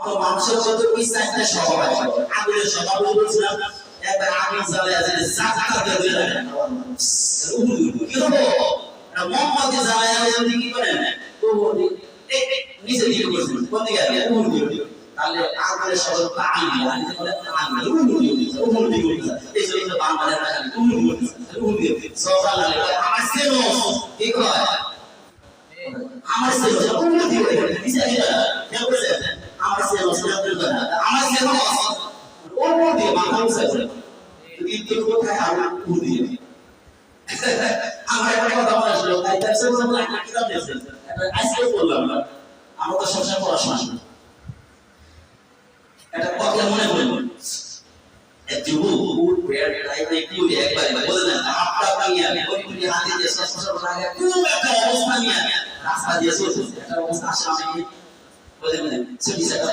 তো মানুষের কত কি চাইতে স্বভাব আছে আগুনের স্বভাব বলছিলাম একবার আগুন জ্বালায় আছে জাকাত দিয়ে দেন কি হলো মোমবাতি জ্বালায় যদি কি করেন তো নিচে দিকে করছেন কোন দিকে আছে তাহলে আগুনের স্বভাব আগুন আগুন বলে আগুন এই জন্য বাংলাদেশ সকাল আমার সেনো কি কয় আমার সেনো উন্নতি করে দিছে এটা বলে আমার সেনো আমার সেনো উন্নতি বাংলাদেশ আছে কিন্তু কোথায় আমরা উন্নতি আমার একটা কথা মনে আসলো তাই তার সাথে আমরা একটা কিতাব দিয়েছেন আজকে বললাম না আমরা তো সবসময় পড়াশোনা এটা কথা মনে করুন যুবক পেয়ার টাইপে কি একবার বলে না আপটা পাইয়া কোন কোন হাতে যে সসর লাগে খুব একটা অবস্থা নিয়ে রাস্তা দিয়ে চলছে এটা অবস্থা সামনে বলে না সেটা